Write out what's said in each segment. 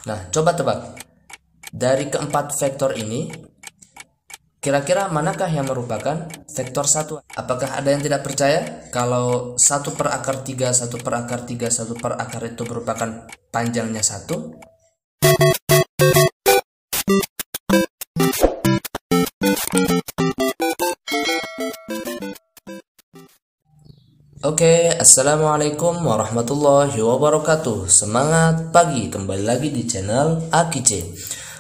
Nah, coba tebak. Dari keempat vektor ini, kira-kira manakah yang merupakan vektor satuan? Apakah ada yang tidak percaya kalau 1/3, 1/3, 1/akar itu merupakan panjangnya 1? Oke, assalamualaikum warahmatullahi wabarakatuh. Semangat pagi, kembali lagi di channel Akice.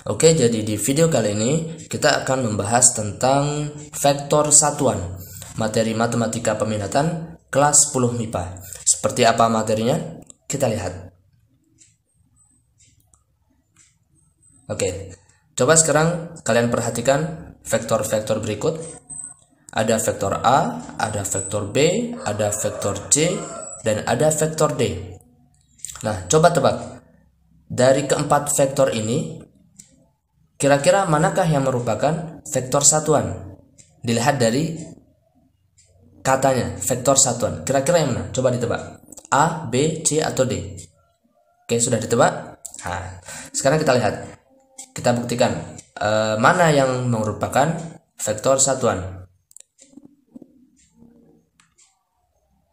Oke, jadi di video kali ini kita akan membahas tentang vektor satuan, materi matematika peminatan kelas 10 MIPA. Seperti apa materinya? Kita lihat. Oke, coba sekarang kalian perhatikan vektor-vektor berikut. Ada vektor A, ada vektor B, ada vektor C, dan ada vektor D. Nah, coba tebak. Dari keempat vektor ini, kira-kira manakah yang merupakan vektor satuan? Dilihat dari katanya, vektor satuan. Kira-kira yang mana? Coba ditebak. A, B, C, atau D? Oke, sudah ditebak? Nah, sekarang kita lihat. Kita buktikan mana yang merupakan vektor satuan.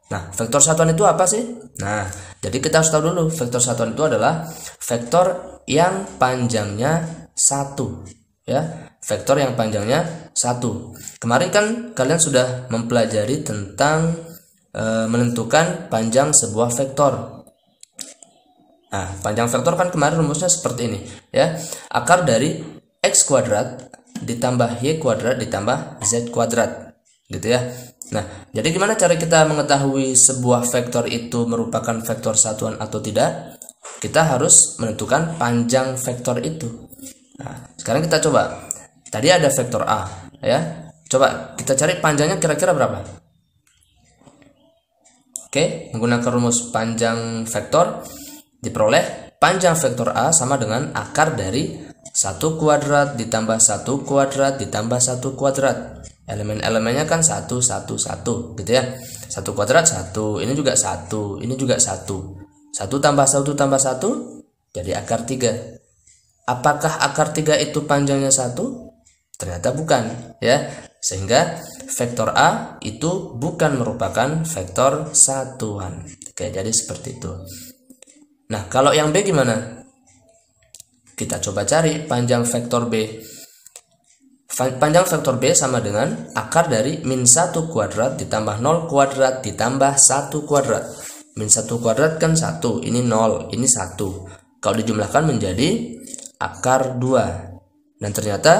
Nah, vektor satuan itu apa sih? Nah, jadi kita harus tahu dulu, vektor satuan itu adalah vektor yang panjangnya 1. Ya, vektor yang panjangnya 1. Kemarin kan kalian sudah mempelajari tentang menentukan panjang sebuah vektor. Nah, panjang vektor kan kemarin rumusnya seperti ini, ya. Akar dari x kuadrat ditambah y kuadrat ditambah z kuadrat, gitu ya. Nah, jadi gimana cara kita mengetahui sebuah vektor itu merupakan vektor satuan atau tidak? Kita harus menentukan panjang vektor itu. Nah, sekarang kita coba. Tadi ada vektor A, ya. Coba kita cari panjangnya kira-kira berapa? Oke, menggunakan rumus panjang vektor diperoleh panjang vektor A sama dengan akar dari 1 kuadrat ditambah 1 kuadrat ditambah 1 kuadrat. Elemen-elemennya kan 1, 1, 1 gitu ya. 1 kuadrat 1, ini juga 1, ini juga 1. 1 tambah 1 tambah 1 jadi akar 3. Apakah akar 3 itu panjangnya 1? Ternyata bukan, ya. Sehingga vektor A itu bukan merupakan vektor satuan. Oke, jadi seperti itu. Nah, kalau yang B gimana? Kita coba cari panjang vektor B. Panjang vektor B sama dengan akar dari min 1 kuadrat ditambah 0 kuadrat ditambah 1 kuadrat. Min 1 kuadrat kan 1, ini 0, ini 1. Kalau dijumlahkan menjadi akar 2. Dan ternyata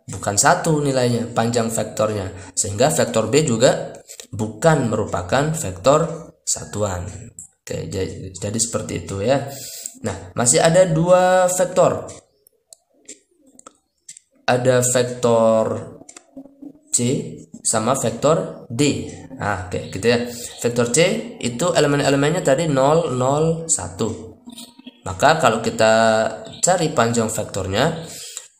bukan 1 nilainya, panjang vektornya. Sehingga vektor B juga bukan merupakan vektor satuan. Oke, jadi seperti itu ya. Nah, masih ada 2 vektor. Ada vektor C sama vektor D. Nah, oke, gitu ya. Vektor C itu elemen-elemennya tadi 0, 0, 1. Maka kalau kita cari panjang vektornya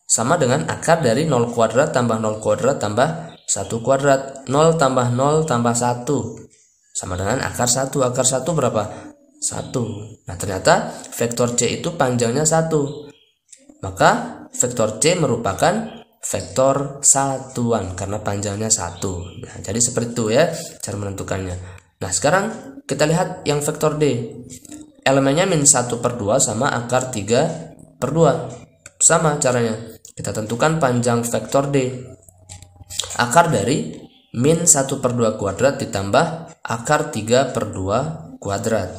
sama dengan akar dari 0 kuadrat tambah 0 kuadrat tambah 1 kuadrat. 0 tambah 0 tambah 1 sama dengan akar 1. Akar 1 berapa? 1. Nah, ternyata vektor C itu panjangnya 1. Maka vektor C merupakan vektor satuan karena panjangnya 1. Nah, jadi seperti itu ya cara menentukannya. Nah, sekarang kita lihat yang vektor D. Elemennya min 1/2 sama akar 3/2. Sama caranya. Kita tentukan panjang vektor D. Akar dari min 1/2 kuadrat ditambah akar 3/2 kuadrat.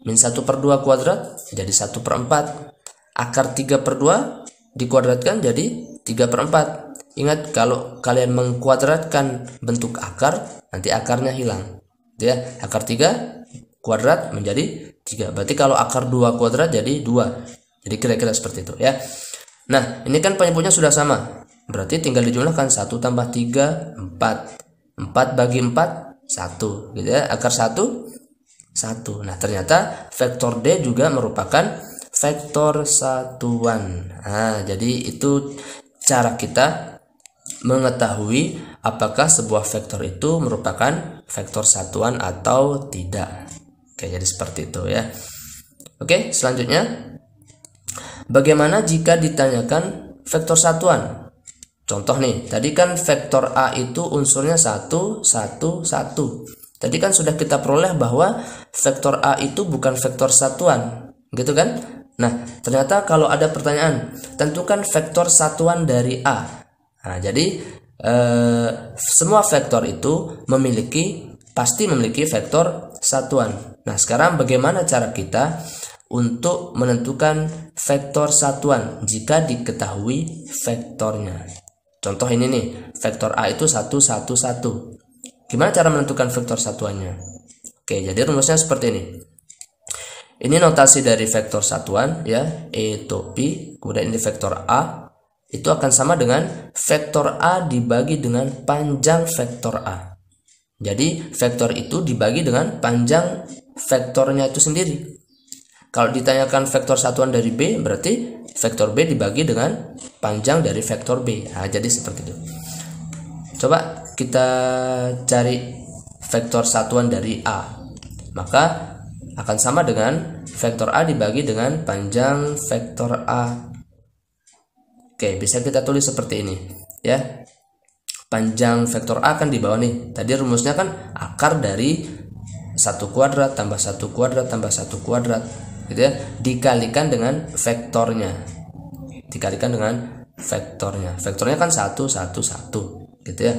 Min 1/2 kuadrat jadi 1/4. Akar 3/2 dikuadratkan jadi 3/4. Ingat, kalau kalian mengkuadratkan bentuk akar, nanti akarnya hilang. Ya, akar 3 kuadrat menjadi 3. Berarti kalau akar 2 kuadrat jadi 2. Jadi kira-kira seperti itu ya. Nah, ini kan penyebutnya sudah sama. Berarti tinggal dijumlahkan 1 tambah 3, 4. 4 bagi 4, 1. Gitu ya, akar 1, 1. Nah, ternyata vektor D juga merupakan vektor satuan. Nah, jadi itu cara kita mengetahui apakah sebuah vektor itu merupakan vektor satuan atau tidak. Oke, jadi seperti itu ya. Oke, selanjutnya bagaimana jika ditanyakan vektor satuan? Contoh nih, tadi kan vektor A itu unsurnya 1, 1, 1. Tadi kan sudah kita peroleh bahwa vektor A itu bukan vektor satuan, gitu kan? Nah, ternyata kalau ada pertanyaan, tentukan vektor satuan dari A. Nah, jadi semua vektor itu pasti memiliki vektor satuan. Nah, sekarang bagaimana cara kita untuk menentukan vektor satuan jika diketahui vektornya? Contoh ini nih, vektor A itu 1, 1, 1. Gimana cara menentukan vektor satuannya? Oke, jadi rumusnya seperti ini. Ini notasi dari vektor satuan ya, E to P, kemudian ini vektor A. Itu akan sama dengan vektor A dibagi dengan panjang vektor A. Jadi vektor itu dibagi dengan panjang vektornya itu sendiri. Kalau ditanyakan vektor satuan dari B, berarti vektor B dibagi dengan panjang dari vektor B. Nah, jadi seperti itu. Coba kita cari vektor satuan dari A. Maka akan sama dengan vektor A dibagi dengan panjang vektor A. Oke, bisa kita tulis seperti ini ya. Panjang vektor A kan di bawah nih. Tadi rumusnya kan akar dari 1 kuadrat tambah 1 kuadrat tambah 1 kuadrat gitu ya, dikalikan dengan vektornya. Dikalikan dengan vektornya. Vektornya kan 1, 1, 1 gitu ya.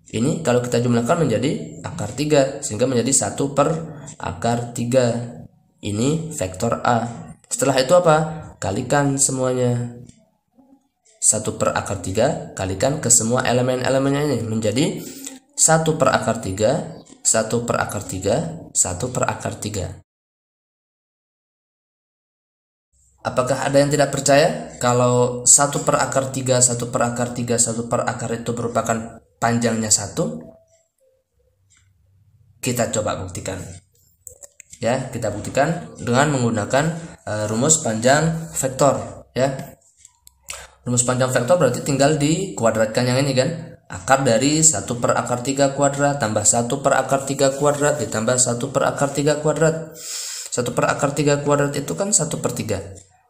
Ini kalau kita jumlahkan menjadi akar 3 sehingga menjadi 1 per akar 3. Ini vektor A. Setelah itu apa? Kalikan semuanya. 1 per akar 3 kalikan ke semua elemen-elemennya ini menjadi 1 per akar 3, 1 per akar 3, 1 per akar 3. Apakah ada yang tidak percaya kalau 1 per akar 3, 1 per akar 3, 1 per akar itu merupakan panjangnya 1? Kita coba buktikan. Ya, kita buktikan dengan menggunakan rumus panjang vektor ya. Rumus panjang vektor berarti tinggal dikuadratkan yang ini kan. Akar dari 1 per akar 3 kuadrat tambah 1 per akar 3 kuadrat ditambah 1 per akar 3 kuadrat. 1 per akar 3 kuadrat itu kan 1 per 3.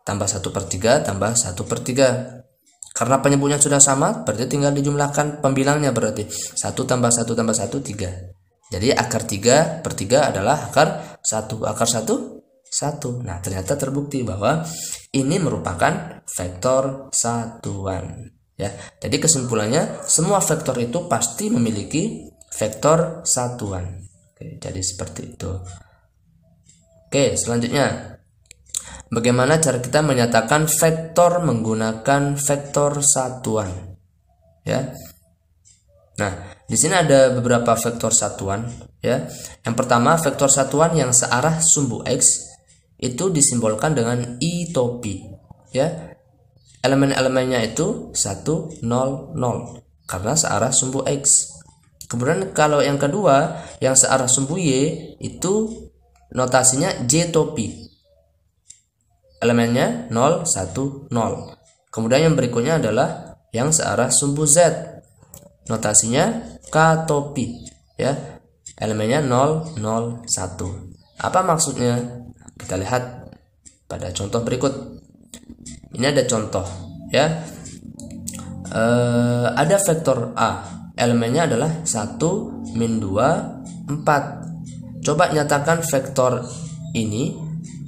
Tambah 1 per 3 tambah 1 per 3. Karena penyebutnya sudah sama, berarti tinggal dijumlahkan pembilangnya berarti 1 tambah 1 tambah 1, 3. Jadi akar 3 per 3 adalah akar 1. Akar 1, 1. Nah, ternyata terbukti bahwa ini merupakan vektor satuan. Ya, jadi kesimpulannya semua vektor itu pasti memiliki vektor satuan. Oke, jadi seperti itu. Oke, selanjutnya. Bagaimana cara kita menyatakan vektor menggunakan vektor satuan? Ya. Nah, di sini ada beberapa vektor satuan ya. Yang pertama, vektor satuan yang searah sumbu X itu disimbolkan dengan I to P ya. Elemen-elemennya itu 1, 0, 0 karena searah sumbu X. Kemudian kalau yang kedua, yang searah sumbu Y itu notasinya J to P. Elemennya 0, 1, 0. Kemudian yang berikutnya adalah yang searah sumbu Z. Notasinya K to P ya. Elemennya 0, 0, 1. Apa maksudnya? Kita lihat pada contoh berikut. Ini ada contoh ya. Ada vektor A. Elemennya adalah 1, min 2, 4. Coba nyatakan vektor ini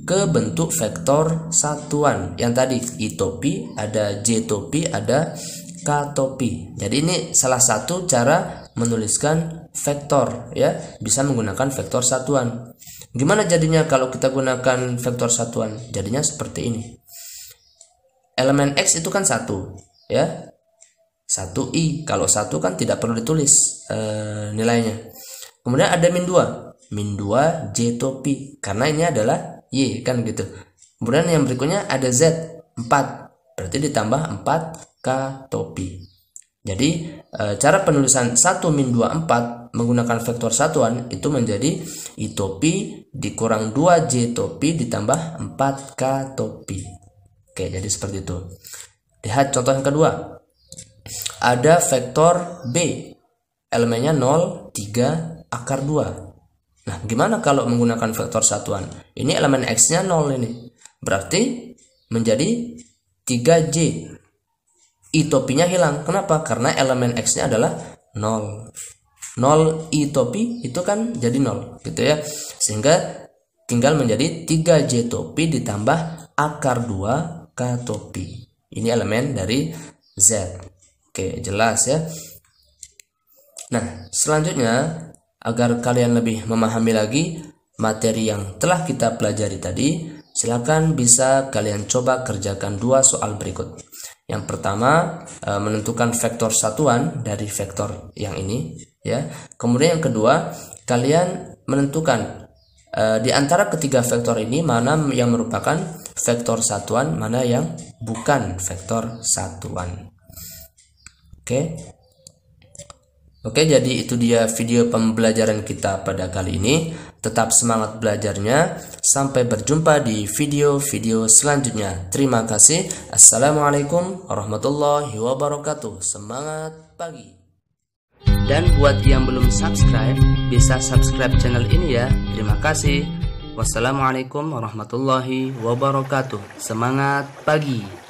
ke bentuk vektor satuan. Yang tadi I to P, ada J to P, ada K to P. Jadi ini salah satu cara menuliskan vektor ya, bisa menggunakan vektor satuan. Gimana jadinya kalau kita gunakan vektor satuan? Jadinya seperti ini. Elemen X itu kan 1 ya. 1i. Kalau 1 kan tidak perlu ditulis nilainya. Kemudian ada min 2. Min 2 J to P karena ini adalah Y kan gitu. Kemudian yang berikutnya ada Z 4. Berarti ditambah 4 K to P. Jadi cara penulisan 1 min 2 4 menggunakan vektor satuan itu menjadi I to P dikurang 2 J to P ditambah 4 K to P. Oke, jadi seperti itu. Lihat contoh yang kedua. Ada vektor B. Elemennya 0, 3, akar 2. Nah, gimana kalau menggunakan vektor satuan? Ini elemen X-nya 0 ini. Berarti menjadi 3J. I topinya hilang. Kenapa? Karena elemen X-nya adalah 0. 0 I topi itu kan jadi 0 gitu ya. Sehingga tinggal menjadi 3J topi ditambah akar 2 K topi. Ini elemen dari Z. Oke, jelas ya. Nah, selanjutnya agar kalian lebih memahami lagi materi yang telah kita pelajari tadi, silakan bisa kalian coba kerjakan 2 soal berikut. Yang pertama, menentukan vektor satuan dari vektor yang ini ya. Kemudian yang kedua, kalian menentukan di antara ketiga vektor ini mana yang merupakan vektor satuan, mana yang bukan vektor satuan. Oke, jadi itu dia video pembelajaran kita pada kali ini. Tetap semangat belajarnya. Sampai berjumpa di video-video selanjutnya. Terima kasih. Assalamualaikum warahmatullahi wabarakatuh. Semangat pagi. Dan buat yang belum subscribe, bisa subscribe channel ini ya. Terima kasih. Wassalamualaikum warahmatullahi wabarakatuh. Semangat pagi.